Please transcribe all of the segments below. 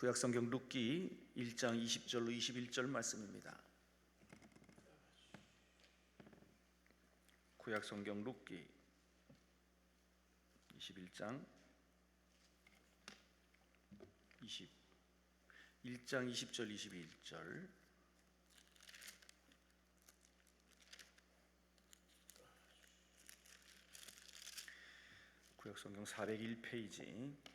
구약성경 룻기 1장 20절로 21절 말씀입니다. 구약성경 룻기 21장 1장 20절 21절. 구약성경 401페이지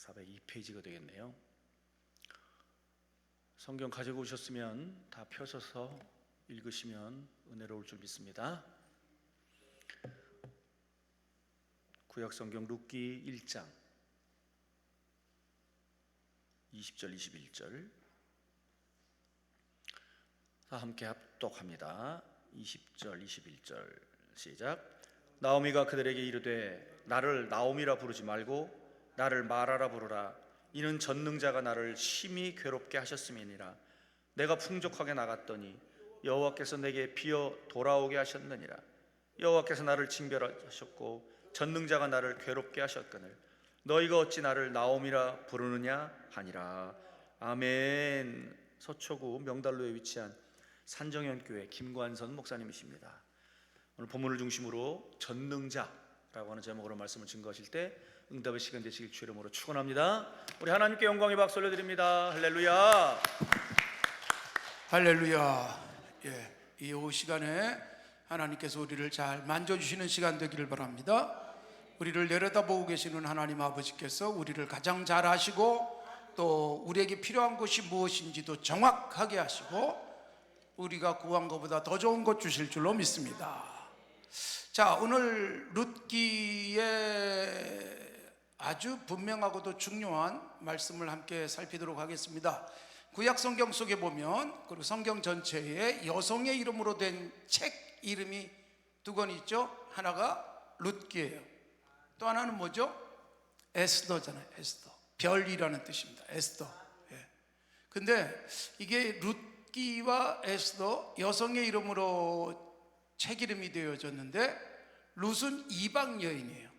402페이지가 되겠네요. 성경 가지고 오셨으면 다 펴셔서 읽으시면 은혜로울 줄 믿습니다. 구약성경 룻기 1장 20절 21절 다 함께 합독합니다. 20절 21절 시작. 나오미가 그들에게 이르되 나를 나오미라 부르지 말고 나를 마라라 부르라. 이는 전능자가 나를 심히 괴롭게 하셨음이니라. 내가 풍족하게 나갔더니 여호와께서 내게 비어 돌아오게 하셨느니라. 여호와께서 나를 징벌하셨고 전능자가 나를 괴롭게 하셨거늘 너희가 어찌 나를 나오미라 부르느냐 하니라. 아멘. 서초구 명달로에 위치한 산정현교회 김관선 목사님이십니다. 오늘 본문을 중심으로 전능자라고 하는 제목으로 말씀을 증거하실 때 응답의 시간 되시길 주 이름으로 축원합니다. 우리 하나님께 영광의 박수 올려드립니다. 할렐루야. 할렐루야. 이 오후 시간에 하나님께서 우리를 잘 만져주시는 시간 되기를 바랍니다. 우리를 내려다보고 계시는 하나님 아버지께서 우리를 가장 잘 아시고 또 우리에게 필요한 것이 무엇인지도 정확하게 하시고 우리가 구한 것보다 더 좋은 것 주실 줄로 믿습니다. 자, 오늘 룻기의 아주 분명하고도 중요한 말씀을 함께 살피도록 하겠습니다. 구약 성경 속에 보면 그리고 성경 전체에 여성의 이름으로 된 책 이름이 두 권 있죠. 하나가 룻기예요. 또 하나는 뭐죠? 에스더잖아요. 에스더. 별이라는 뜻입니다. 에스더. 근데 이게 룻기와 에스더 여성의 이름으로 책 이름이 되어졌는데 룻은 이방 여인이에요.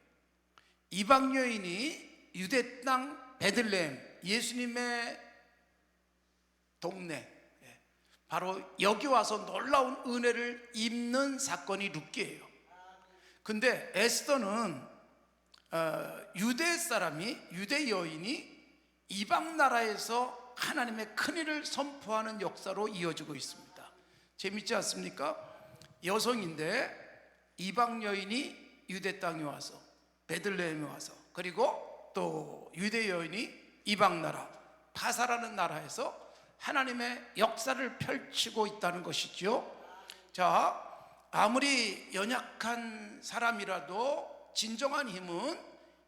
이방 여인이 유대 땅 베들레헴 예수님의 동네 바로 여기 와서 놀라운 은혜를 입는 사건이 룻기예요. 근데 에스더는 유대 사람이 유대 여인이 이방 나라에서 하나님의 큰일을 선포하는 역사로 이어지고 있습니다. 재밌지 않습니까? 여성인데 이방 여인이 유대 땅에 와서 베들레헴에 와서 그리고 또 유대 여인이 이방 나라 파사라는 나라에서 하나님의 역사를 펼치고 있다는 것이죠. 자, 아무리 연약한 사람이라도 진정한 힘은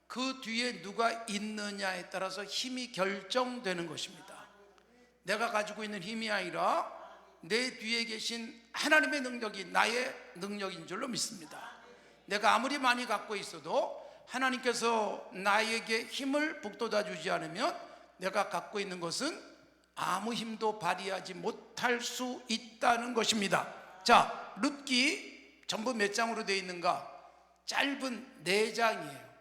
그 뒤에 누가 있느냐에 따라서 힘이 결정되는 것입니다. 내가 가지고 있는 힘이 아니라 내 뒤에 계신 하나님의 능력이 나의 능력인 줄로 믿습니다. 내가 아무리 많이 갖고 있어도 하나님께서 나에게 힘을 북돋아 주지 않으면 내가 갖고 있는 것은 아무 힘도 발휘하지 못할 수 있다는 것입니다. 자, 룻기 전부 몇 장으로 되어 있는가? 짧은 4장이에요.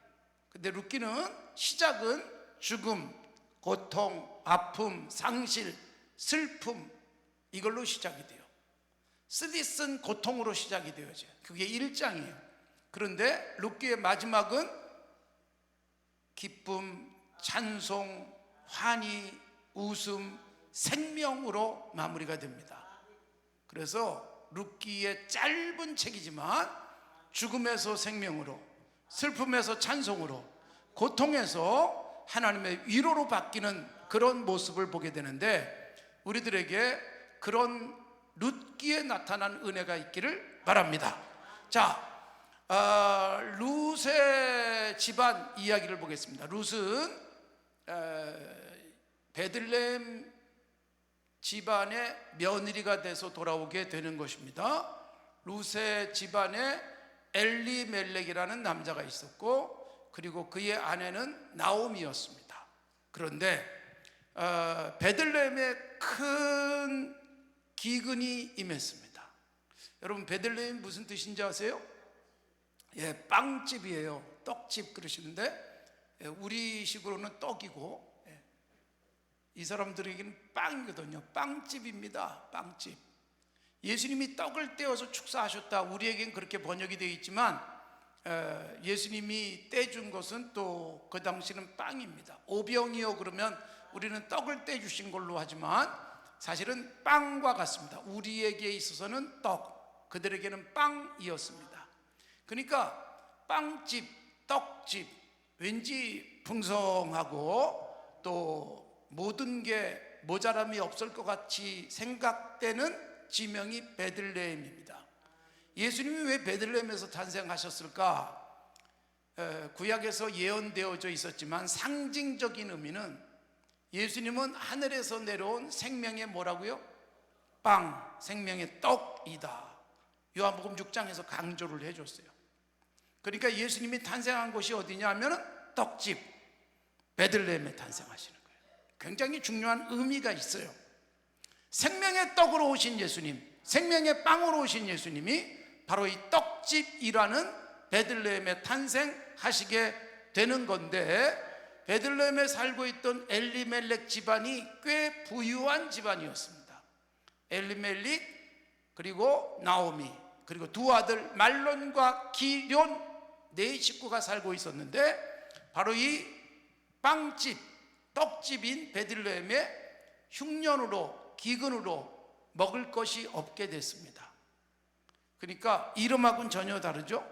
근데 룻기는 시작은 죽음, 고통, 아픔, 상실, 슬픔 이걸로 시작이 돼요. 쓰디쓴 고통으로 시작이 되어져요. 그게 1장이에요. 그런데 룻기의 마지막은 기쁨, 찬송, 환희, 웃음, 생명으로 마무리가 됩니다. 그래서 룻기의 짧은 책이지만 죽음에서 생명으로, 슬픔에서 찬송으로, 고통에서 하나님의 위로로 바뀌는 그런 모습을 보게 되는데 우리들에게 그런 룻기에 나타난 은혜가 있기를 바랍니다. 자, 룻의 집안 이야기를 보겠습니다. 룻은 베들레헴 집안의 며느리가 돼서 돌아오게 되는 것입니다. 룻의 집안에 엘리멜렉이라는 남자가 있었고 그리고 그의 아내는 나오미였습니다. 그런데 베들레헴에 큰 기근이 임했습니다. 여러분 베들레헴 무슨 뜻인지 아세요? 빵집이에요. 떡집 그러시는데 우리식으로는 떡이고 이 사람들에게는 빵이거든요. 빵집입니다. 빵집. 예수님이 떡을 떼어서 축사하셨다, 우리에겐 그렇게 번역이 되어 있지만 예수님이 떼준 것은 또 그 당시는 빵입니다. 오병이요 그러면 우리는 떡을 떼주신 걸로 하지만 사실은 빵과 같습니다. 우리에게 있어서는 떡, 그들에게는 빵이었습니다. 그러니까 빵집, 떡집, 왠지 풍성하고 또 모든 게 모자람이 없을 것 같이 생각되는 지명이 베들레헴입니다. 예수님이 왜 베들레헴에서 탄생하셨을까? 구약에서 예언되어져 있었지만 상징적인 의미는 예수님은 하늘에서 내려온 생명의 뭐라고요? 빵, 생명의 떡이다. 요한복음 6장에서 강조를 해줬어요. 그러니까 예수님이 탄생한 곳이 어디냐 하면 떡집 베들레헴에 탄생하시는 거예요. 굉장히 중요한 의미가 있어요. 생명의 떡으로 오신 예수님, 생명의 빵으로 오신 예수님이 바로 이 떡집이라는 베들레헴에 탄생하시게 되는 건데, 베들레헴에 살고 있던 엘리멜렉 집안이 꽤 부유한 집안이었습니다. 엘리멜렉, 그리고 나오미, 그리고 두 아들 말론과 기럨, 네 식구가 살고 있었는데, 바로 이 빵집, 떡집인 베들레헴에 흉년으로, 기근으로 먹을 것이 없게 됐습니다. 그러니까 이름하고는 전혀 다르죠.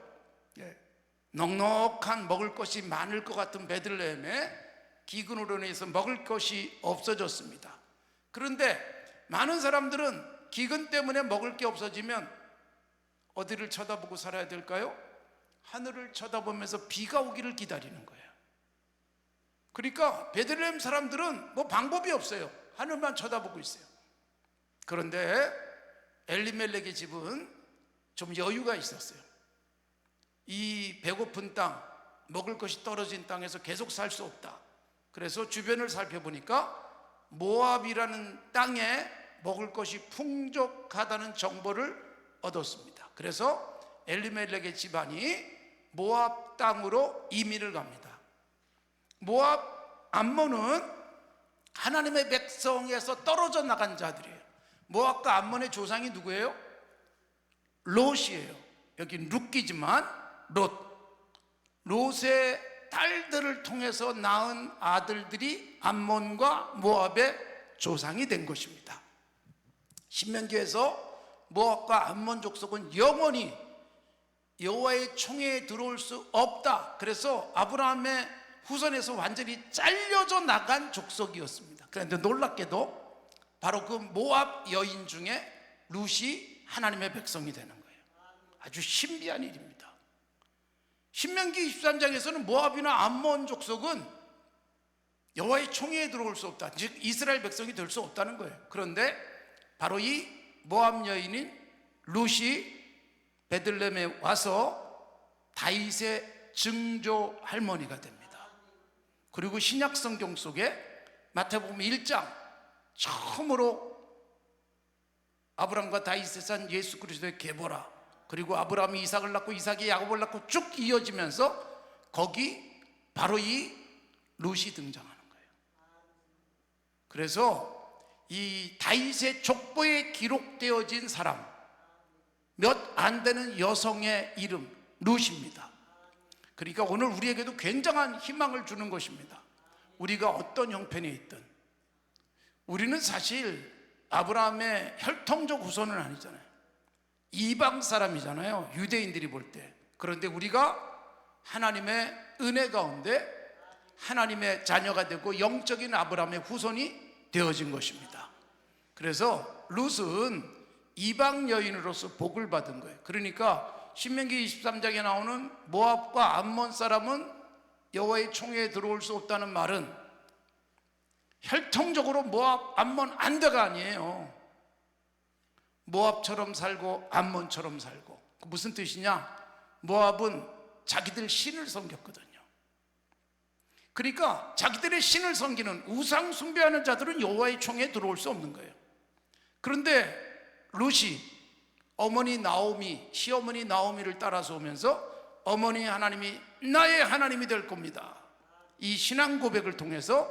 넉넉한 먹을 것이 많을 것 같은 베들레헴에 기근으로 인해서 먹을 것이 없어졌습니다. 그런데 많은 사람들은 기근 때문에 먹을 게 없어지면 어디를 쳐다보고 살아야 될까요? 하늘을 쳐다보면서 비가 오기를 기다리는 거예요. 그러니까 베들레헴 사람들은 뭐 방법이 없어요. 하늘만 쳐다보고 있어요. 그런데 엘리멜렉의 집은 좀 여유가 있었어요. 이 배고픈 땅, 먹을 것이 떨어진 땅에서 계속 살 수 없다. 그래서 주변을 살펴보니까 모압이라는 땅에 먹을 것이 풍족하다는 정보를 얻었습니다. 그래서 엘리멜렉의 집안이 모압 땅으로 이민을 갑니다. 모압, 암몬은 하나님의 백성에서 떨어져 나간 자들이에요. 모압과 암몬의 조상이 누구예요? 롯이에요. 여기 룻기지만 롯의 딸들을 통해서 낳은 아들들이 암몬과 모압의 조상이 된 것입니다. 신명기에서 모압과 암몬 족속은 영원히 여호와의 총회에 들어올 수 없다. 그래서 아브라함의 후손에서 완전히 잘려져 나간 족속이었습니다. 그런데 놀랍게도 바로 그 모압 여인 중에 룻이 하나님의 백성이 되는 거예요. 아주 신비한 일입니다. 신명기 23장에서는 모압이나 암몬 족속은 여호와의 총회에 들어올 수 없다, 즉 이스라엘 백성이 될 수 없다는 거예요. 그런데 바로 이 모압 여인인 룻이 베들레헴에 와서 다윗의 증조 할머니가 됩니다. 그리고 신약 성경 속에 마태복음 1장 처음으로 아브라함과 다윗의 산 예수 그리스도의 계보라, 그리고 아브라함이 이삭을 낳고 이삭이 야곱을 낳고 쭉 이어지면서 거기 바로 이 룻이 등장하는 거예요. 그래서 이 다윗의 족보에 기록되어진 사람, 몇 안 되는 여성의 이름 룻입니다. 그러니까 오늘 우리에게도 굉장한 희망을 주는 것입니다. 우리가 어떤 형편에 있든 우리는 사실 아브라함의 혈통적 후손은 아니잖아요. 이방 사람이잖아요, 유대인들이 볼 때. 그런데 우리가 하나님의 은혜 가운데 하나님의 자녀가 되고 영적인 아브라함의 후손이 되어진 것입니다. 그래서 룻은 이방 여인으로서 복을 받은 거예요. 그러니까 신명기 23장에 나오는 모압과 암몬 사람은 여호와의 총회에 들어올 수 없다는 말은 혈통적으로 모압, 암몬 안 돼가 아니에요. 모압처럼 살고 암몬처럼 살고. 무슨 뜻이냐? 모압은 자기들 신을 섬겼거든요. 그러니까 자기들의 신을 섬기는 우상 숭배하는 자들은 여호와의 총회에 들어올 수 없는 거예요. 그런데 룻이 어머니 나오미, 시어머니 나오미를 따라서 오면서 어머니 하나님이 나의 하나님이 될 겁니다. 이 신앙 고백을 통해서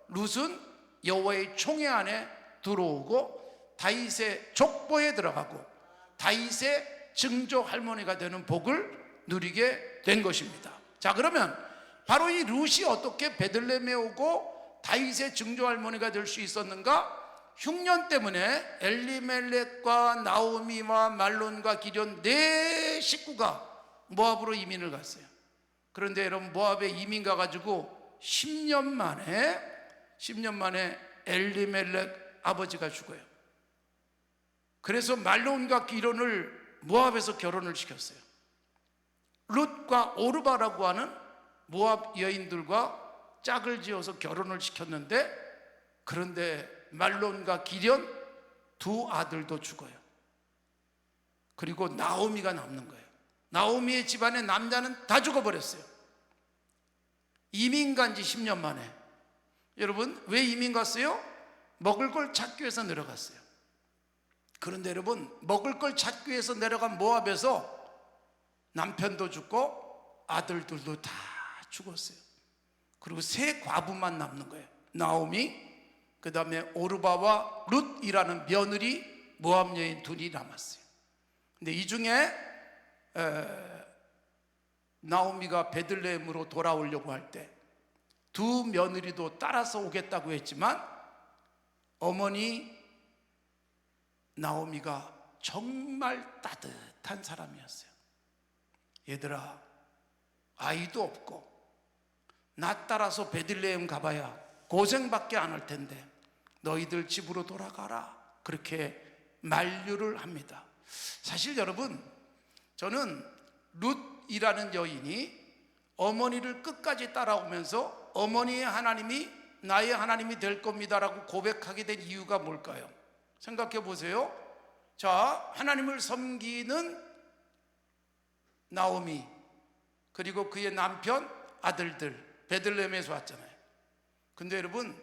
룻은 여호와의 총회 안에 들어오고 다윗의 족보에 들어가고 다윗의 증조 할머니가 되는 복을 누리게 된 것입니다. 자, 그러면 바로 이 룻이 어떻게 베들레헴에 오고 다윗의 증조 할머니가 될 수 있었는가? 흉년 때문에 엘리멜렉과 나오미와 말론과 기럨 네 식구가 모압으로 이민을 갔어요. 그런데 여러분, 모압에 이민 가가지고 10년 만에 엘리멜렉 아버지가 죽어요. 그래서 말론과 기럨을 모압에서 결혼을 시켰어요. 룻과 오르바라고 하는 모압 여인들과 짝을 지어서 결혼을 시켰는데, 그런데 말론과 기럨 두 아들도 죽어요. 그리고 나오미가 남는 거예요. 나오미의 집안의 남자는 다 죽어버렸어요. 이민 간 지 10년 만에. 여러분, 왜 이민 갔어요? 먹을 걸 찾기 위해서 내려갔어요. 그런데 여러분, 먹을 걸 찾기 위해서 내려간 모압에서 남편도 죽고 아들들도 다 죽었어요. 그리고 세 과부만 남는 거예요. 나오미, 그 다음에 오르바와 룻이라는 며느리, 모압 여인 둘이 남았어요. 근데 이 중에 나오미가 베들레헴으로 돌아오려고 할 때 두 며느리도 따라서 오겠다고 했지만 어머니 나오미가 정말 따뜻한 사람이었어요. 얘들아, 아이도 없고 나 따라서 베들레헴 가봐야 고생밖에 안 할 텐데 너희들 집으로 돌아가라, 그렇게 만류를 합니다. 사실 여러분, 저는 룻이라는 여인이 어머니를 끝까지 따라오면서 어머니의 하나님이 나의 하나님이 될 겁니다라고 고백하게 된 이유가 뭘까요? 생각해 보세요. 자, 하나님을 섬기는 나오미, 그리고 그의 남편, 아들들 베들레헴에서 왔잖아요. 근데 여러분,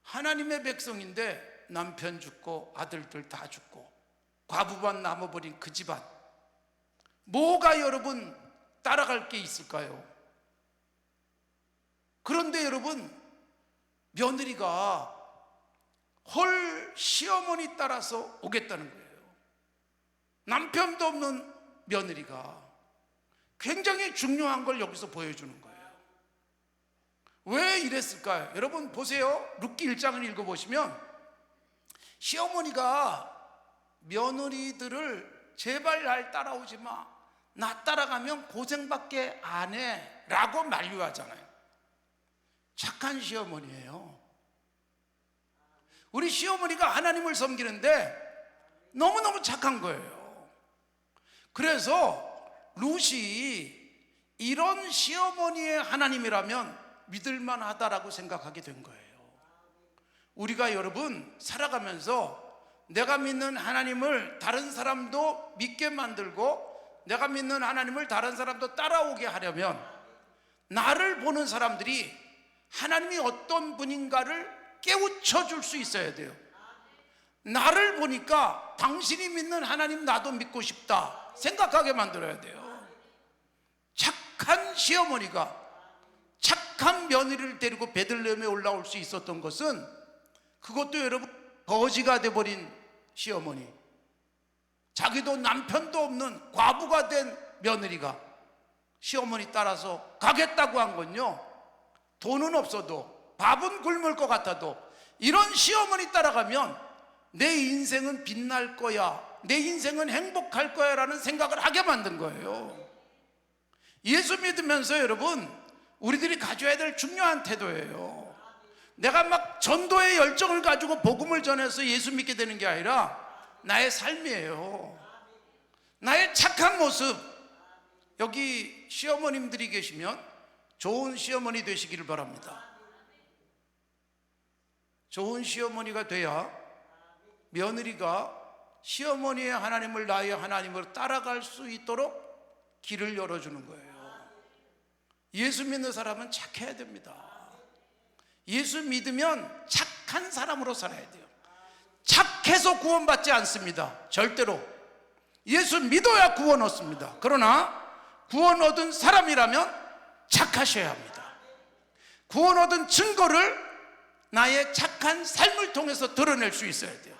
하나님의 백성인데 남편 죽고 아들들 다 죽고 과부만 남아버린 그 집안, 뭐가 여러분 따라갈 게 있을까요? 그런데 여러분, 며느리가 헐 시어머니 따라서 오겠다는 거예요. 남편도 없는 며느리가 굉장히 중요한 걸 여기서 보여주는 거예요. 왜 이랬을까요? 여러분 보세요. 룻기 1장을 읽어보시면 시어머니가 며느리들을 제발 날 따라오지 마, 나 따라가면 고생밖에 안 해 라고 만류하잖아요. 착한 시어머니예요. 우리 시어머니가 하나님을 섬기는데 너무너무 착한 거예요. 그래서 룻이 이런 시어머니의 하나님이라면 믿을만 하다라고 생각하게 된 거예요. 우리가 여러분 살아가면서 내가 믿는 하나님을 다른 사람도 믿게 만들고 내가 믿는 하나님을 다른 사람도 따라오게 하려면 나를 보는 사람들이 하나님이 어떤 분인가를 깨우쳐 줄 수 있어야 돼요. 나를 보니까 당신이 믿는 하나님 나도 믿고 싶다 생각하게 만들어야 돼요. 착한 시어머니가 착한 며느리를 데리고 베들레헴에 올라올 수 있었던 것은, 그것도 여러분 거지가 돼버린 시어머니, 자기도 남편도 없는 과부가 된 며느리가 시어머니 따라서 가겠다고 한 건요, 돈은 없어도 밥은 굶을 것 같아도 이런 시어머니 따라가면 내 인생은 빛날 거야, 내 인생은 행복할 거야 라는 생각을 하게 만든 거예요. 예수 믿으면서 여러분 우리들이 가져야 될 중요한 태도예요. 내가 막 전도의 열정을 가지고 복음을 전해서 예수 믿게 되는 게 아니라 나의 삶이에요. 나의 착한 모습. 여기 시어머님들이 계시면 좋은 시어머니 되시기를 바랍니다. 좋은 시어머니가 돼야 며느리가 시어머니의 하나님을 나의 하나님으로 따라갈 수 있도록 길을 열어주는 거예요. 예수 믿는 사람은 착해야 됩니다. 예수 믿으면 착한 사람으로 살아야 돼요. 착해서 구원받지 않습니다. 절대로. 예수 믿어야 구원 얻습니다. 그러나 구원 얻은 사람이라면 착하셔야 합니다. 구원 얻은 증거를 나의 착한 삶을 통해서 드러낼 수 있어야 돼요.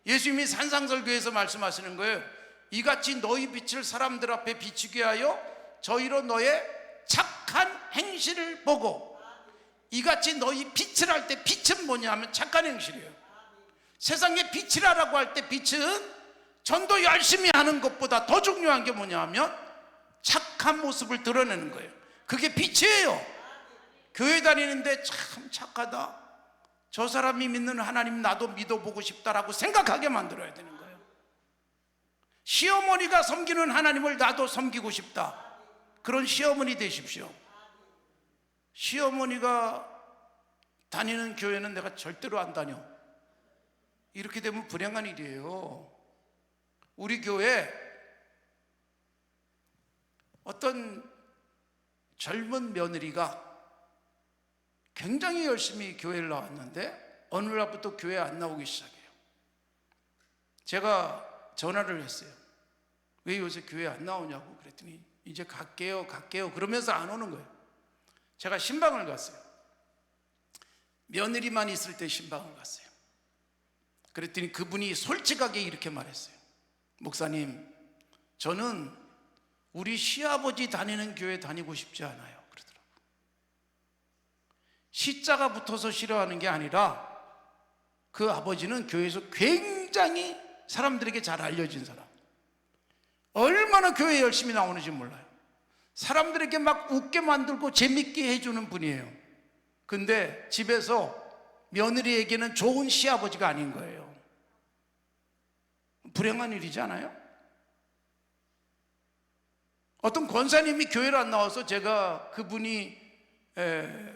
예수님이 산상설교에서 말씀하시는 거예요. 이같이 너희 빛을 사람들 앞에 비추게 하여 저희로 너의 착한 행실을 보고, 이같이 너희 빛을 할 때 빛은 뭐냐 하면 착한 행실이에요. 세상에 빛이라고 할 때 빛은 전도 열심히 하는 것보다 더 중요한 게 뭐냐 하면 착한 모습을 드러내는 거예요. 그게 빛이에요. 교회 다니는데 참 착하다, 저 사람이 믿는 하나님 나도 믿어보고 싶다라고 생각하게 만들어야 되는 거예요. 시어머니가 섬기는 하나님을 나도 섬기고 싶다, 그런 시어머니 되십시오. 시어머니가 다니는 교회는 내가 절대로 안 다녀, 이렇게 되면 불행한 일이에요. 우리 교회 어떤 젊은 며느리가 굉장히 열심히 교회를 나왔는데 어느 날부터 교회 안 나오기 시작해요. 제가 전화를 했어요. 왜 요새 교회 안 나오냐고 그랬더니 이제 갈게요 그러면서 안 오는 거예요. 제가 신방을 갔어요. 며느리만 있을 때 신방을 갔어요. 그랬더니 그분이 솔직하게 이렇게 말했어요. 목사님, 저는 우리 시아버지 다니는 교회 다니고 싶지 않아요, 그러더라고요. 시자가 붙어서 싫어하는 게 아니라 그 아버지는 교회에서 굉장히 사람들에게 잘 알려진 사람, 얼마나 교회에 열심히 나오는지 몰라요. 사람들에게 막 웃게 만들고 재밌게 해주는 분이에요. 근데 집에서 며느리에게는 좋은 시아버지가 아닌 거예요. 불행한 일이잖아요. 어떤 권사님이 교회를 안 나와서 제가 그분이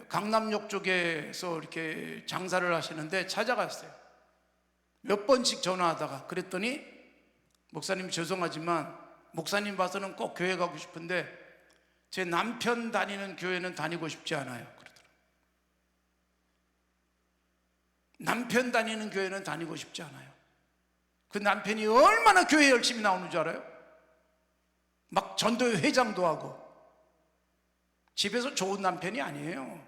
강남역 쪽에서 이렇게 장사를 하시는데 찾아갔어요. 몇 번씩 전화하다가 그랬더니 목사님 죄송하지만 목사님 봐서는 꼭 교회 가고 싶은데 제 남편 다니는 교회는 다니고 싶지 않아요, 그러더라고요. 남편 다니는 교회는 다니고 싶지 않아요. 그 남편이 얼마나 교회 열심히 나오는 줄 알아요? 막 전도회 회장도 하고. 집에서 좋은 남편이 아니에요.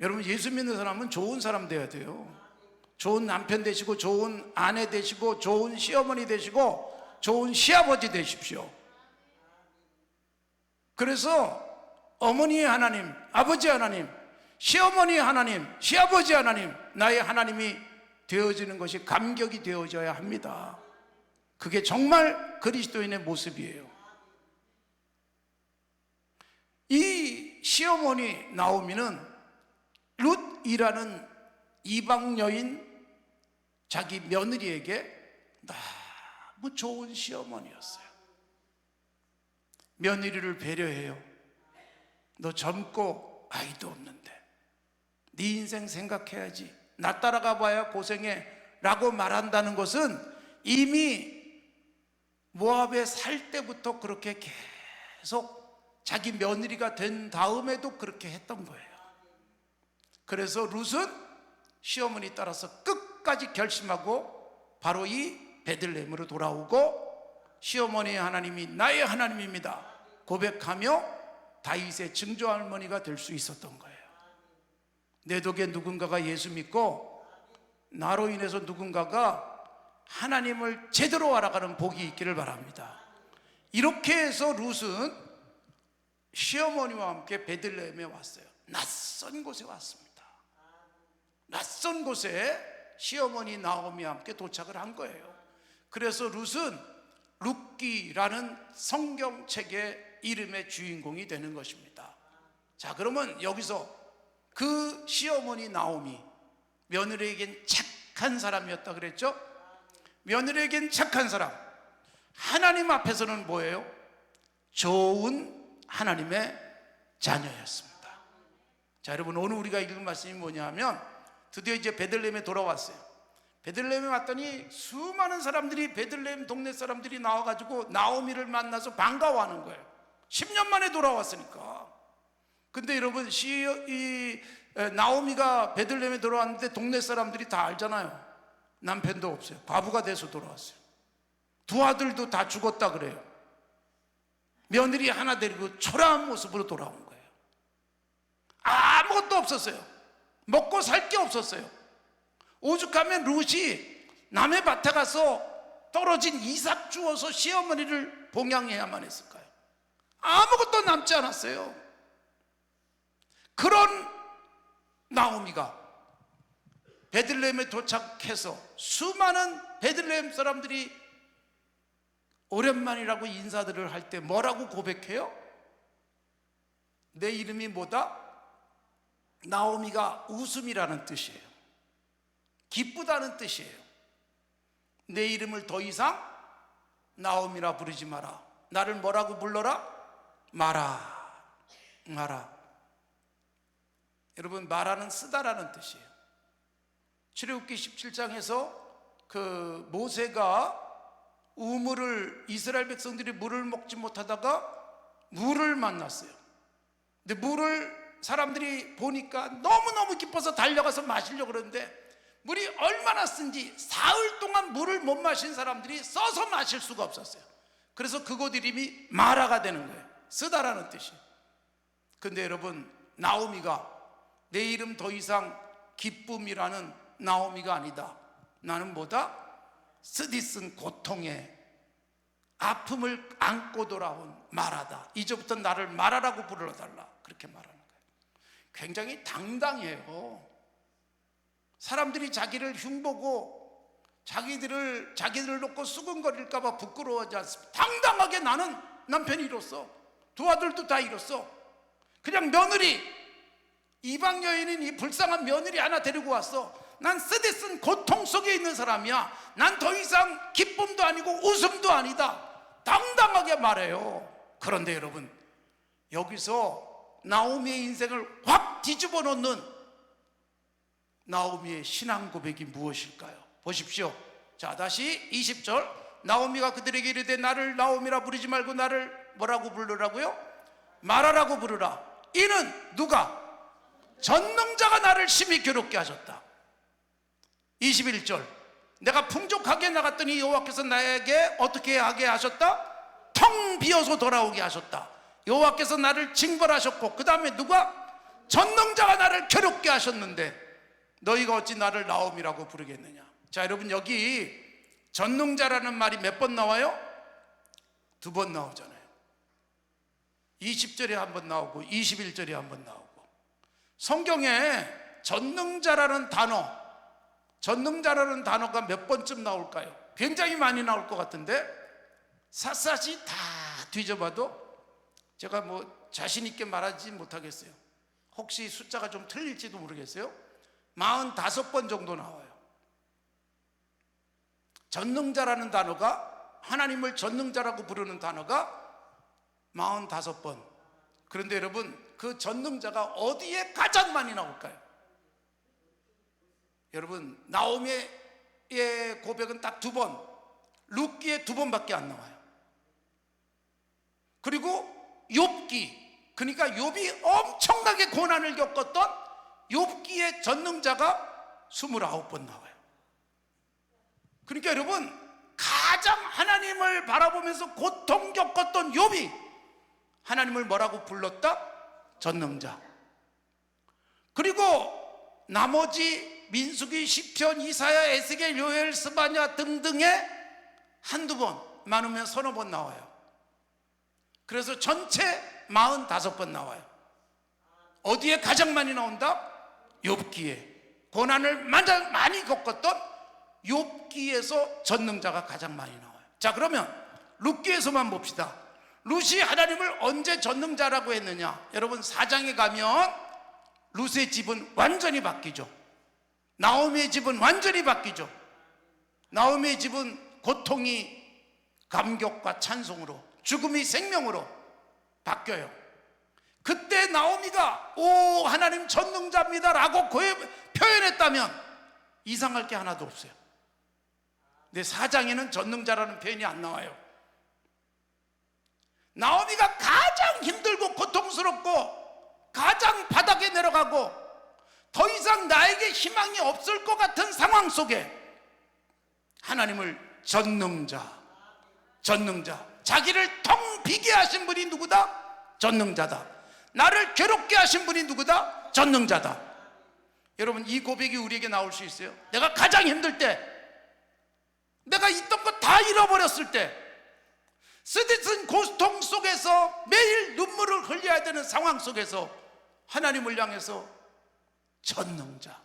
여러분, 예수 믿는 사람은 좋은 사람 돼야 돼요. 좋은 남편 되시고 좋은 아내 되시고 좋은 시어머니 되시고 좋은 시아버지 되십시오. 그래서 어머니의 하나님, 아버지 하나님, 시어머니의 하나님, 시아버지 하나님, 나의 하나님이 되어지는 것이 감격이 되어져야 합니다. 그게 정말 그리스도인의 모습이에요. 이 시어머니 나오미는 룻이라는 이방 여인 자기 며느리에게 너무 좋은 시어머니였어요. 며느리를 배려해요. 너 젊고 아이도 없는데 네 인생 생각해야지, 나 따라가 봐야 고생해 라고 말한다는 것은 이미 모압에 살 때부터 그렇게 계속 자기 며느리가 된 다음에도 그렇게 했던 거예요. 그래서 룻은 시어머니 따라서 끝까지 결심하고 바로 이 베들레헴으로 돌아오고 시어머니의 하나님이 나의 하나님입니다 고백하며 다윗의 증조할머니가 될 수 있었던 거예요. 내 덕에 누군가가 예수 믿고 나로 인해서 누군가가 하나님을 제대로 알아가는 복이 있기를 바랍니다. 이렇게 해서 룻은 시어머니와 함께 베들레헴에 왔어요. 낯선 곳에 왔습니다. 낯선 곳에 시어머니 나오미와 함께 도착을 한 거예요. 그래서 룻은 룻기라는 성경책의 이름의 주인공이 되는 것입니다. 자, 그러면 여기서 그 시어머니 나오미, 며느리에겐 착한 사람이었다 그랬죠? 며느리에겐 착한 사람, 하나님 앞에서는 뭐예요? 좋은 하나님의 자녀였습니다. 자, 여러분, 오늘 우리가 읽은 말씀이 뭐냐 하면 드디어 이제 베들레헴에 돌아왔어요. 베들레헴에 왔더니 수많은 사람들이, 베들레헴 동네 사람들이 나와가지고 나오미를 만나서 반가워하는 거예요. 10년 만에 돌아왔으니까. 근데 여러분, 나오미가 베들레헴에 돌아왔는데 동네 사람들이 다 알잖아요. 남편도 없어요. 과부가 돼서 돌아왔어요. 두 아들도 다 죽었다 그래요. 며느리 하나 데리고 초라한 모습으로 돌아온 거예요. 아무것도 없었어요. 먹고 살 게 없었어요. 오죽하면 룻이 남의 밭에 가서 떨어진 이삭 주워서 시어머니를 봉양해야만 했을까요? 아무것도 남지 않았어요. 그런 나오미가 베들레헴에 도착해서 수많은 베들레헴 사람들이 오랜만이라고 인사들을 할 때 뭐라고 고백해요? 내 이름이 뭐다? 나오미가 웃음이라는 뜻이에요. 기쁘다는 뜻이에요. 내 이름을 더 이상 나오미라 부르지 마라. 나를 뭐라고 불러라? 마라. 마라. 여러분, 마라는 쓰다라는 뜻이에요. 출애굽기 17장에서 그 모세가 이스라엘 백성들이 물을 먹지 못하다가 물을 만났어요. 근데 물을 사람들이 보니까 너무너무 기뻐서 달려가서 마시려고 그러는데 물이 얼마나 쓴지 사흘 동안 물을 못 마신 사람들이 써서 마실 수가 없었어요. 그래서 그곳 이름이 마라가 되는 거예요. 쓰다라는 뜻이에요. 근데 여러분, 나오미가 내 이름 더 이상 기쁨이라는 나오미가 아니다. 나는 뭐다? 쓰디쓴 고통에 아픔을 안고 돌아온 마라다. 이제부터 나를 마라라고 불러달라. 그렇게 말하는 거예요. 굉장히 당당해요. 사람들이 자기를 흉보고 자기들을 놓고 수근거릴까 봐 부끄러워하지 않습니다. 당당하게 나는 남편이 이뤘어. 두 아들도 다 이뤘어. 그냥 며느리, 이방 여인인 이 불쌍한 며느리 하나 데리고 왔어. 난 쓰디쓴 고통 속에 있는 사람이야. 난 더 이상 기쁨도 아니고 웃음도 아니다. 당당하게 말해요. 그런데 여러분, 여기서 나오미의 인생을 확 뒤집어 놓는 나오미의 신앙 고백이 무엇일까요? 보십시오. 자, 다시 20절. 나오미가 그들에게 이르되 나를 나오미라 부르지 말고 나를 뭐라고 부르라고요? 마라라고 부르라. 이는 누가? 전능자가 나를 심히 괴롭게 하셨다. 21절. 내가 풍족하게 나갔더니 여호와께서 나에게 어떻게 하게 하셨다? 텅 비어서 돌아오게 하셨다. 여호와께서 나를 징벌하셨고, 그 다음에 누가? 전능자가 나를 괴롭게 하셨는데 너희가 어찌 나를 나오미라고 부르겠느냐. 자, 여러분, 여기 전능자라는 말이 몇 번 나와요? 2번 나오잖아요. 20절에 한 번 나오고 21절에 한 번 나오고. 성경에 전능자라는 단어가 몇 번쯤 나올까요? 굉장히 많이 나올 것 같은데 샅샅이 다 뒤져봐도 제가 뭐 자신 있게 말하지 못하겠어요. 혹시 숫자가 좀 틀릴지도 모르겠어요. 45번 정도 나와요. 전능자라는 단어가, 하나님을 전능자라고 부르는 단어가 45번. 그런데 여러분, 그 전능자가 어디에 가장 많이 나올까요? 여러분, 나오미의 고백은 딱 2번, 룻기에 2번밖에 안 나와요. 그리고 욥기, 그러니까 욥이 엄청나게 고난을 겪었던 욥기의 전능자가 29번 나와요. 그러니까 여러분, 가장 하나님을 바라보면서 고통 겪었던 욥이 하나님을 뭐라고 불렀다? 전능자. 그리고 나머지 민수기, 시편, 이사야, 에스겔, 요엘, 스바냐 등등의 한두 번, 많으면 서너 번 나와요. 그래서 전체 45번 나와요. 어디에 가장 많이 나온다? 욥기에. 고난을 많이 겪었던 욥기에서 전능자가 가장 많이 나와요. 자, 그러면 룻기에서만 봅시다. 룻이 하나님을 언제 전능자라고 했느냐? 여러분, 4장에 가면 룻의 집은 완전히 바뀌죠. 나오미의 집은 완전히 바뀌죠. 나오미의 집은 고통이 감격과 찬송으로, 죽음이 생명으로 바뀌어요. 그때 나오미가 오, 하나님 전능자입니다 라고 표현했다면 이상할 게 하나도 없어요. 근데 4장에는 전능자라는 표현이 안 나와요. 나오미가 가장 힘들고 고통스럽고 가장 바닥에 내려가고 더 이상 나에게 희망이 없을 것 같은 상황 속에 하나님을 전능자, 자기를 텅 비게 하신 분이 누구다? 전능자다. 나를 괴롭게 하신 분이 누구다? 전능자다. 여러분, 이 고백이 우리에게 나올 수 있어요? 내가 가장 힘들 때, 내가 있던 거 다 잃어버렸을 때, 쓰디쓴 고통 속에서 매일 눈물을 흘려야 되는 상황 속에서 하나님을 향해서 전능자,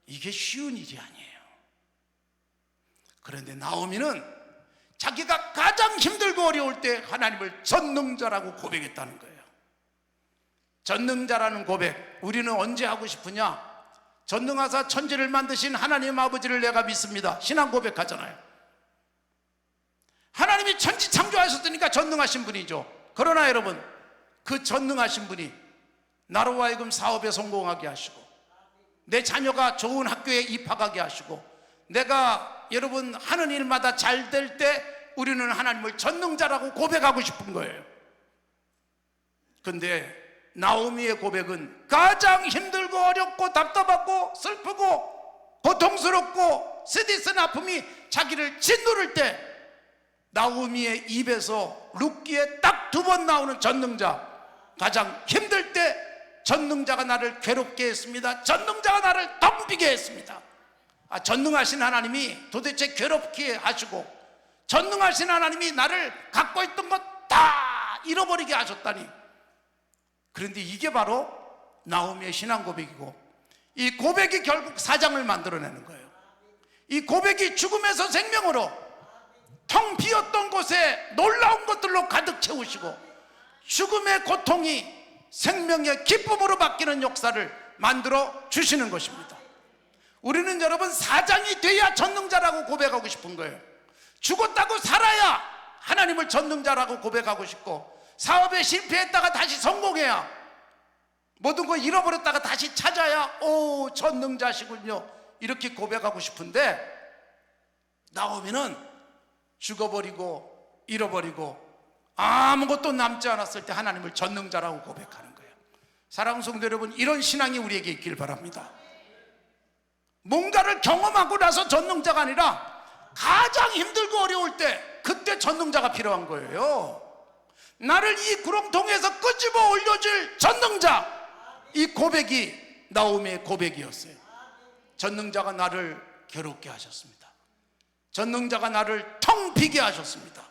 이게 쉬운 일이 아니에요. 그런데 나오미는 자기가 가장 힘들고 어려울 때 하나님을 전능자라고 고백했다는 거예요. 전능자라는 고백, 우리는 언제 하고 싶으냐? 전능하사 천지를 만드신 하나님 아버지를 내가 믿습니다. 신앙 고백하잖아요. 하나님이 천지 창조하셨으니까 전능하신 분이죠. 그러나 여러분, 그 전능하신 분이 나로 하여금 사업에 성공하게 하시고, 내 자녀가 좋은 학교에 입학하게 하시고, 내가 여러분 하는 일마다 잘 될 때 우리는 하나님을 전능자라고 고백하고 싶은 거예요. 근데 나오미의 고백은 가장 힘들고 어렵고 답답하고 슬프고 고통스럽고 쓰디쓴 아픔이 자기를 짓누를 때 나오미의 입에서 룻기에 딱 2번 나오는 전능자, 가장 힘들 때 전능자가 나를 괴롭게 했습니다. 전능자가 나를 덤비게 했습니다. 전능하신 하나님이 도대체 괴롭게 하시고, 전능하신 하나님이 나를 갖고 있던 것 다 잃어버리게 하셨다니. 그런데 이게 바로 나오미의 신앙 고백이고, 이 고백이 결국 사장을 만들어내는 거예요. 이 고백이 죽음에서 생명으로, 텅 비었던 곳에 놀라운 것들로 가득 채우시고, 죽음의 고통이 생명의 기쁨으로 바뀌는 역사를 만들어 주시는 것입니다. 우리는 여러분 사장이 돼야 전능자라고 고백하고 싶은 거예요. 죽었다고 살아야 하나님을 전능자라고 고백하고 싶고, 사업에 실패했다가 다시 성공해야, 모든 거 잃어버렸다가 다시 찾아야 오 전능자시군요, 이렇게 고백하고 싶은데, 나오미는 죽어버리고 잃어버리고 아무것도 남지 않았을 때 하나님을 전능자라고 고백하는 거예요. 사랑하는 성도 여러분, 이런 신앙이 우리에게 있길 바랍니다. 뭔가를 경험하고 나서 전능자가 아니라 가장 힘들고 어려울 때, 그때 전능자가 필요한 거예요. 나를 이 구렁텅이에서 끄집어 올려줄 전능자, 이 고백이 나오미의 고백이었어요. 전능자가 나를 괴롭게 하셨습니다. 전능자가 나를 텅 비게 하셨습니다.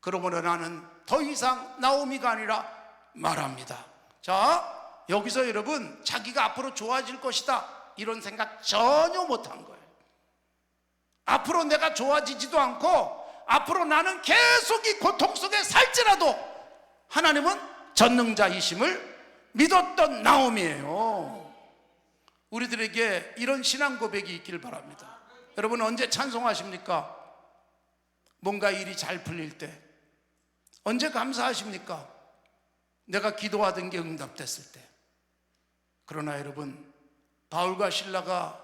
그러므로 나는 더 이상 나오미가 아니라 말합니다. 자, 여기서 여러분 자기가 앞으로 좋아질 것이다 이런 생각 전혀 못한 거예요. 앞으로 내가 좋아지지도 않고, 앞으로 나는 계속 이 고통 속에 살지라도 하나님은 전능자이심을 믿었던 나오미예요. 우리들에게 이런 신앙 고백이 있길 바랍니다. 여러분 언제 찬송하십니까? 뭔가 일이 잘 풀릴 때. 언제 감사하십니까? 내가 기도하던 게 응답됐을 때. 그러나 여러분, 바울과 실라가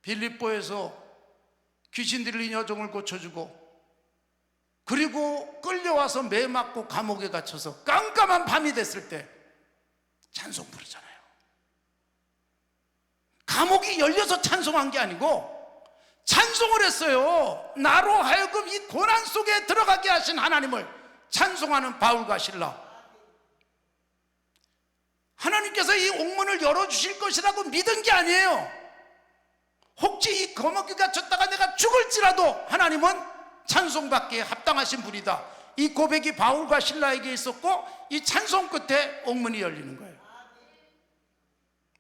빌립보에서 귀신 들린 여종을 고쳐주고, 그리고 끌려와서 매 맞고 감옥에 갇혀서 깜깜한 밤이 됐을 때 찬송 부르잖아요. 감옥이 열려서 찬송한 게 아니고 찬송을 했어요. 나로 하여금 이 고난 속에 들어가게 하신 하나님을 찬송하는 바울과 실라. 하나님께서 이 옥문을 열어주실 것이라고 믿은 게 아니에요. 혹시 이 감옥에 갇혔다가 내가 죽을지라도 하나님은 찬송받기에 합당하신 분이다, 이 고백이 바울과 실라에게 있었고, 이 찬송 끝에 옥문이 열리는 거예요.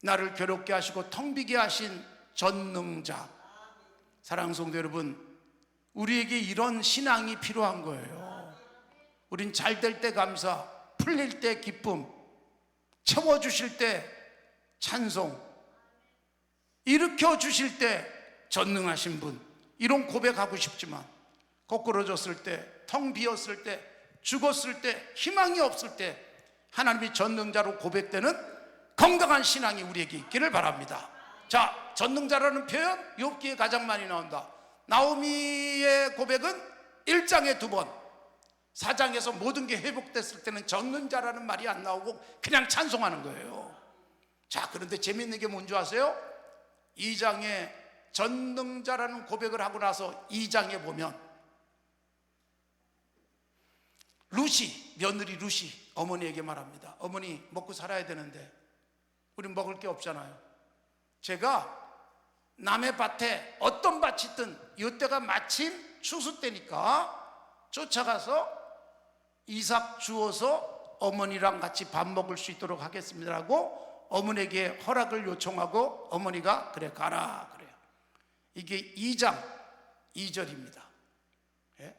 나를 괴롭게 하시고 텅 비게 하신 전능자. 사랑하는 성도 여러분, 우리에게 이런 신앙이 필요한 거예요. 우린 잘 될 때 감사, 풀릴 때 기쁨, 채워주실 때 찬송, 일으켜 주실 때 전능하신 분, 이런 고백하고 싶지만 거꾸로졌을 때, 텅 비었을 때, 죽었을 때, 희망이 없을 때 하나님이 전능자로 고백되는 건강한 신앙이 우리에게 있기를 바랍니다. 자, 전능자라는 표현 욥기에 가장 많이 나온다. 나오미의 고백은 1장에 2번, 4장에서 모든 게 회복됐을 때는 전능자라는 말이 안 나오고 그냥 찬송하는 거예요. 자, 그런데 재밌는 게 뭔지 아세요? 2장에 전능자라는 고백을 하고 나서 2장에 보면 루시, 며느리 루시 어머니에게 말합니다. 어머니, 먹고 살아야 되는데 우린 먹을 게 없잖아요. 제가 남의 밭에 어떤 밭이든 이때가 마침 추수 때니까 쫓아가서 이삭 주워서 어머니랑 같이 밥 먹을 수 있도록 하겠습니다라고 어머니에게 허락을 요청하고 어머니가 그래 가라 그래요. 이게 2장 2절입니다. 예?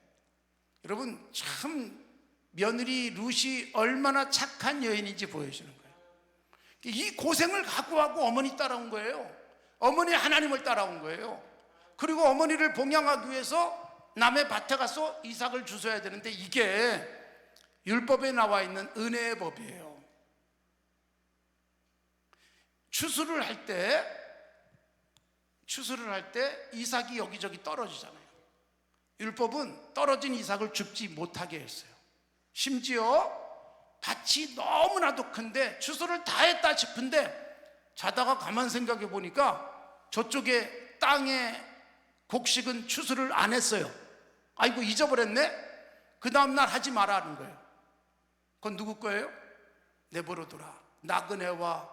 여러분 참 며느리 룻이 얼마나 착한 여인인지 보여주는 거예요. 이 고생을 각오하고 어머니 따라온 거예요. 어머니 하나님을 따라온 거예요. 그리고 어머니를 봉양하기 위해서 남의 밭에 가서 이삭을 주워야 되는데 이게 율법에 나와 있는 은혜의 법이에요. 추수를 할 때 이삭이 여기저기 떨어지잖아요. 율법은 떨어진 이삭을 줍지 못하게 했어요. 심지어 밭이 너무나도 큰데 추수를 다 했다 싶은데 자다가 가만 생각해 보니까 저쪽에 땅에 곡식은 추수를 안 했어요. 아이고 잊어버렸네. 그 다음날 하지 말라는 거예요. 그건 누구 거예요? 내버려둬라. 나그네와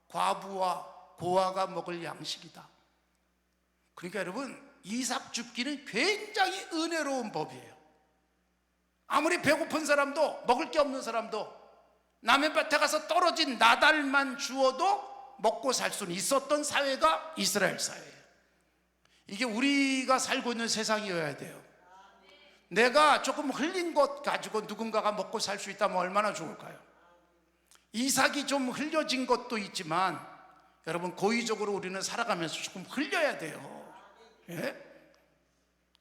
과부와 고아가 먹을 양식이다. 그러니까 여러분 이삭 줍기는 굉장히 은혜로운 법이에요. 아무리 배고픈 사람도 먹을 게 없는 사람도 남의 밭에 가서 떨어진 나달만 주어도 먹고 살 수는 있었던 사회가 이스라엘 사회예요. 이게 우리가 살고 있는 세상이어야 돼요. 내가 조금 흘린 것 가지고 누군가가 먹고 살 수 있다면 얼마나 좋을까요? 이삭이 좀 흘려진 것도 있지만 여러분 고의적으로 우리는 살아가면서 조금 흘려야 돼요. 예?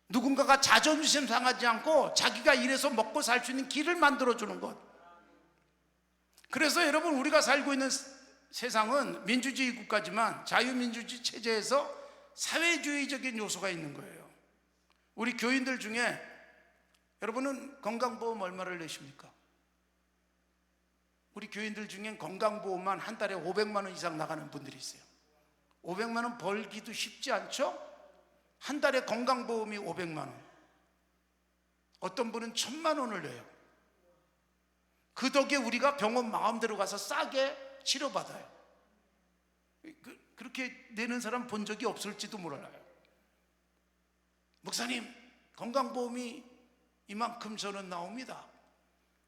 누군가가 자존심 상하지 않고 자기가 일해서 먹고 살 수 있는 길을 만들어주는 것. 그래서 여러분 우리가 살고 있는 세상은 민주주의 국가지만 자유민주주의 체제에서 사회주의적인 요소가 있는 거예요. 우리 교인들 중에 여러분은 건강보험 얼마를 내십니까? 우리 교인들 중엔 건강보험만 한 달에 500만 원 이상 나가는 분들이 있어요. 500만 원 벌기도 쉽지 않죠? 한 달에 건강보험이 500만 원. 어떤 분은 1000만 원을 내요. 그 덕에 우리가 병원 마음대로 가서 싸게 치료받아요. 그렇게 내는 사람 본 적이 없을지도 몰라요. 목사님, 건강보험이 이만큼 저는 나옵니다.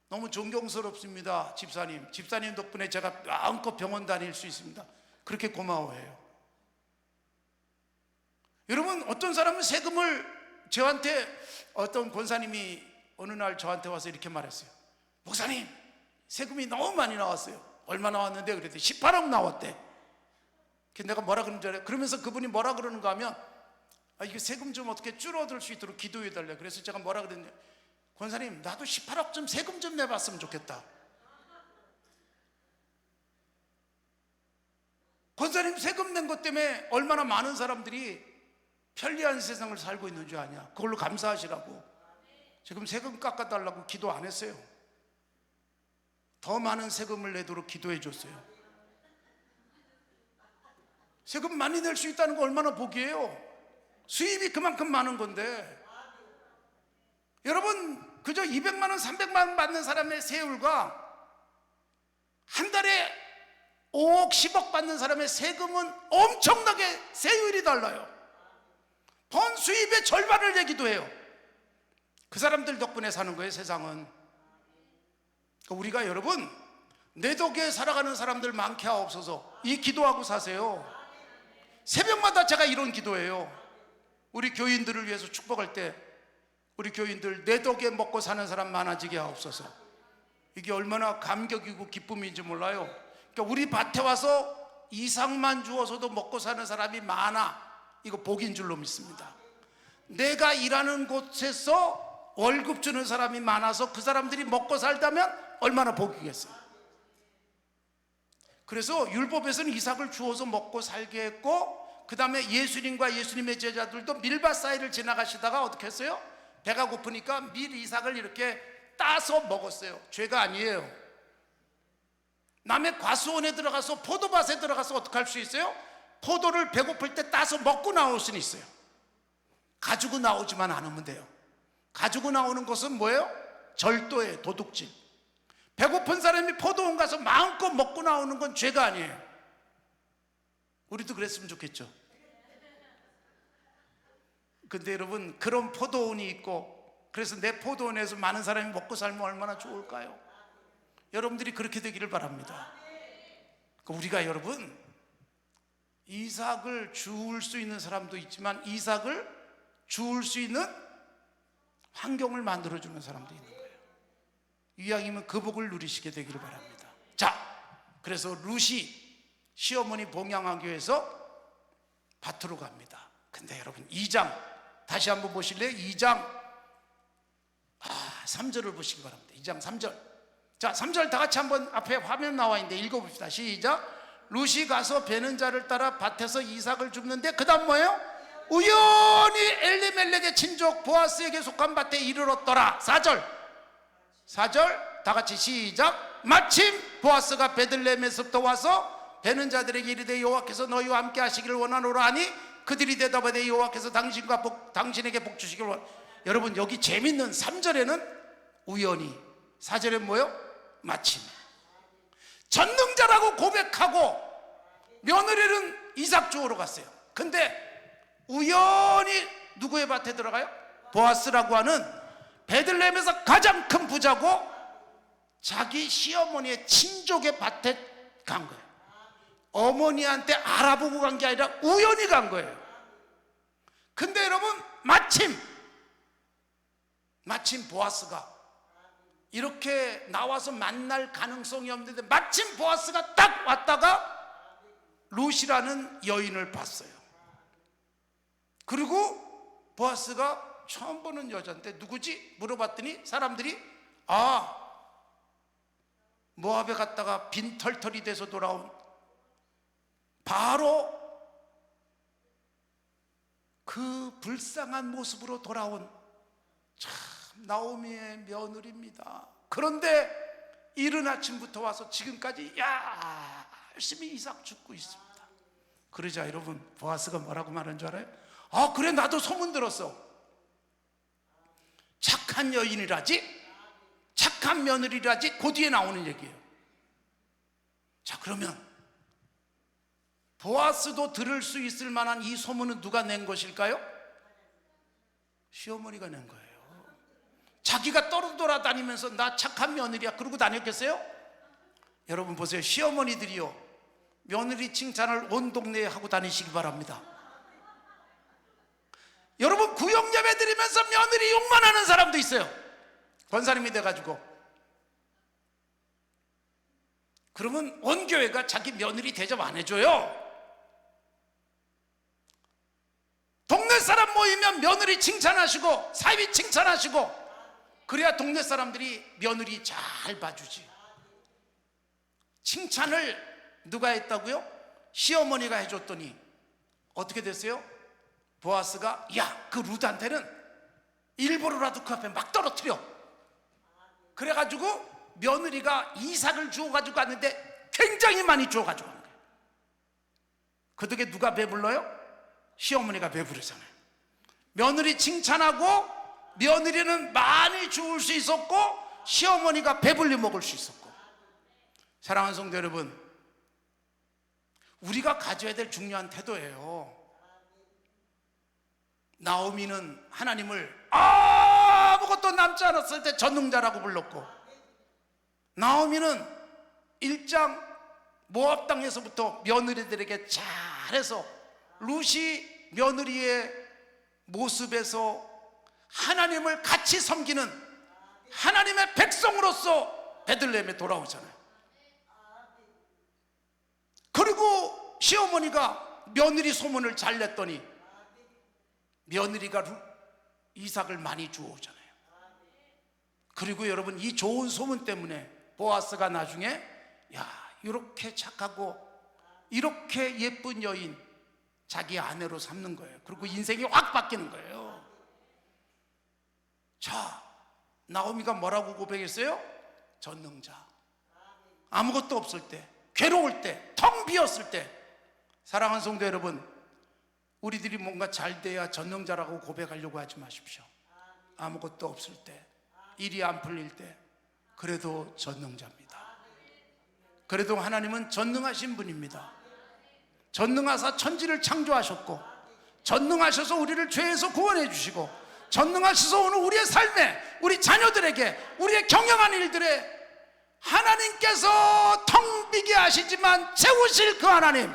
너무 존경스럽습니다. 집사님 덕분에 제가 마음껏 병원 다닐 수 있습니다. 그렇게 고마워해요. 여러분 어떤 사람은 세금을 저한테 어떤 권사님이 어느 날 저한테 와서 이렇게 말했어요. 목사님 세금이 너무 많이 나왔어요. 얼마 나왔는데 그랬더니 18억 나왔대. 내가 뭐라 그러는 줄 알아요? 그러면서 그분이 뭐라 그러는가 하면 이게 세금 좀 어떻게 줄어들 수 있도록 기도해 달래. 그래서 제가 뭐라 그랬냐, 권사님 나도 18억 좀 세금 좀 내봤으면 좋겠다. 권사님 세금 낸 것 때문에 얼마나 많은 사람들이 편리한 세상을 살고 있는 줄 아냐. 그걸로 감사하시라고. 지금 세금 깎아달라고 기도 안 했어요. 더 많은 세금을 내도록 기도해 줬어요. 세금 많이 낼 수 있다는 거 얼마나 복이에요. 수입이 그만큼 많은 건데. 여러분 그저 200만 원 300만 원 받는 사람의 세율과 한 달에 5억 10억 받는 사람의 세금은 엄청나게 세율이 달라요. 번 수입의 절반을 내기도 해요. 그 사람들 덕분에 사는 거예요. 세상은. 우리가 여러분 내 덕에 살아가는 사람들 많게 하옵소서. 이 기도하고 사세요. 새벽마다 제가 이런 기도해요. 우리 교인들을 위해서 축복할 때 우리 교인들 내 덕에 먹고 사는 사람 많아지게 하옵소서. 이게 얼마나 감격이고 기쁨인지 몰라요. 그러니까 우리 밭에 와서 이삭만 주어서도 먹고 사는 사람이 많아. 이거 복인 줄로 믿습니다. 내가 일하는 곳에서 월급 주는 사람이 많아서 그 사람들이 먹고 살다면 얼마나 복이겠어요. 그래서 율법에서는 이삭을 주어서 먹고 살게 했고, 그 다음에 예수님과 예수님의 제자들도 밀밭 사이를 지나가시다가 어떻게 했어요? 배가 고프니까 밀 이삭을 이렇게 따서 먹었어요. 죄가 아니에요. 남의 과수원에 들어가서 포도밭에 들어가서 어떻게 할 수 있어요? 포도를 배고플 때 따서 먹고 나올 수는 있어요. 가지고 나오지만 않으면 돼요. 가지고 나오는 것은 뭐예요? 절도예요. 도둑질. 배고픈 사람이 포도원 가서 마음껏 먹고 나오는 건 죄가 아니에요. 우리도 그랬으면 좋겠죠. 근데 여러분, 그런 포도원이 있고, 그래서 내 포도원에서 많은 사람이 먹고 살면 얼마나 좋을까요? 여러분들이 그렇게 되기를 바랍니다. 우리가 여러분, 이삭을 주울 수 있는 사람도 있지만 이삭을 주울 수 있는 환경을 만들어주는 사람도 있는 거예요. 이왕이면 그 복을 누리시게 되기를 바랍니다. 자, 그래서 룻이 시어머니 봉양하기 위해서 밭으로 갑니다. 근데 여러분, 2장 다시 한번 보실래요? 2장 3절을 보시기 바랍니다. 2장 3절. 자, 3절 다 같이 한번 앞에 화면 나와 있는데 읽어봅시다. 시작. 룻이 가서 베는 자를 따라 밭에서 이삭을 줍는데 그 다음 뭐예요? 우연히 엘리멜렉의 친족 보아스에게 속한 밭에 이르렀더라. 4절 다 같이 시작. 마침 보아스가 베들레헴에서부터 와서 베는 자들에게 이르되 여호와께서 너희와 함께 하시기를 원하노라 하니 그들이 대답하되 여호와께서 당신에게 복 주시기를 원하노라. 여러분, 여기 재밌는 3절에는 우연히, 4절에 뭐예요? 마침. 전능자라고 고백하고 며느리는 이삭 주우러 갔어요. 근데 우연히 누구의 밭에 들어가요? 보아스라고 하는 베들레헴에서 가장 큰 부자고 자기 시어머니의 친족의 밭에 간 거예요. 어머니한테 알아보고 간 게 아니라 우연히 간 거예요. 근데 여러분, 마침 보아스가 이렇게 나와서 만날 가능성이 없는데 마침 보아스가 딱 왔다가 룻이라는 여인을 봤어요. 그리고 보아스가 처음 보는 여자인데 누구지? 물어봤더니 사람들이 모압에 갔다가 빈털털이 돼서 돌아온 바로 그 불쌍한 모습으로 돌아온 참 나오미의 며느리입니다. 그런데 이른 아침부터 와서 지금까지 열심히 이삭 줍고 있습니다. 그러자 여러분, 보아스가 뭐라고 말한 줄 알아요? 그래, 나도 소문 들었어. 착한 여인이라지, 착한 며느리라지. 그 뒤에 나오는 얘기예요. 자, 그러면 보아스도 들을 수 있을 만한 이 소문은 누가 낸 것일까요? 시어머니가 낸 거예요. 자기가 떠돌아다니면서 나 착한 며느리야 그러고 다녔겠어요? 여러분 보세요. 시어머니들이요, 며느리 칭찬을 온 동네에 하고 다니시기 바랍니다. 여러분, 구역예배 드리면서 며느리 욕만 하는 사람도 있어요. 권사님이 돼가지고. 그러면 온 교회가 자기 며느리 대접 안 해줘요. 동네 사람 모이면 며느리 칭찬하시고 사위 칭찬하시고, 그래야 동네 사람들이 며느리 잘 봐주지. 칭찬을 누가 했다고요? 시어머니가 해줬더니 어떻게 됐어요? 보아스가 그 룻한테는 일부러라도 그 앞에 막 떨어뜨려. 그래가지고 며느리가 이삭을 주워가지고 갔는데 굉장히 많이 주워가지고 간 거예요. 그 덕에 누가 배불러요? 시어머니가 배부르잖아요. 며느리 칭찬하고 며느리는 많이 주울 수 있었고 시어머니가 배불리 먹을 수 있었고. 사랑하는 성도 여러분, 우리가 가져야 될 중요한 태도예요. 나오미는 하나님을 아무것도 남지 않았을 때 전능자라고 불렀고, 나오미는 1장 모압 땅에서부터 며느리들에게 잘해서 룻이 며느리의 모습에서 하나님을 같이 섬기는 하나님의 백성으로서 베들레헴에 돌아오잖아요. 그리고 시어머니가 며느리 소문을 잘 냈더니 며느리가 이삭을 많이 주워오잖아요. 그리고 여러분, 이 좋은 소문 때문에 보아스가 나중에 이렇게 착하고 이렇게 예쁜 여인 자기 아내로 삼는 거예요. 그리고 인생이 확 바뀌는 거예요. 자, 나오미가 뭐라고 고백했어요? 전능자. 아무것도 없을 때, 괴로울 때, 텅 비었을 때. 사랑하는 성도 여러분, 우리들이 뭔가 잘 돼야 전능자라고 고백하려고 하지 마십시오. 아무것도 없을 때, 일이 안 풀릴 때, 그래도 전능자입니다. 그래도 하나님은 전능하신 분입니다. 전능하사 천지를 창조하셨고, 전능하셔서 우리를 죄에서 구원해 주시고, 전능하셔서 오늘 우리의 삶에, 우리 자녀들에게, 우리의 경영하는 일들에 하나님께서 텅 비게 하시지만 채우실 그 하나님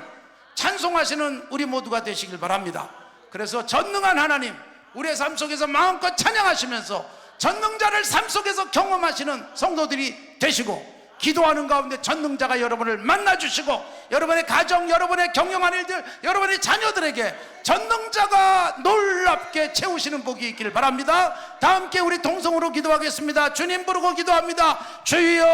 찬송하시는 우리 모두가 되시길 바랍니다. 그래서 전능한 하나님 우리의 삶 속에서 마음껏 찬양하시면서 전능자를 삶 속에서 경험하시는 성도들이 되시고, 기도하는 가운데 전능자가 여러분을 만나주시고, 여러분의 가정, 여러분의 경영하는 일들, 여러분의 자녀들에게 전능자가 놀랍게 채우시는 복이 있기를 바랍니다. 다 함께 우리 동성으로 기도하겠습니다. 주님 부르고 기도합니다. 주여.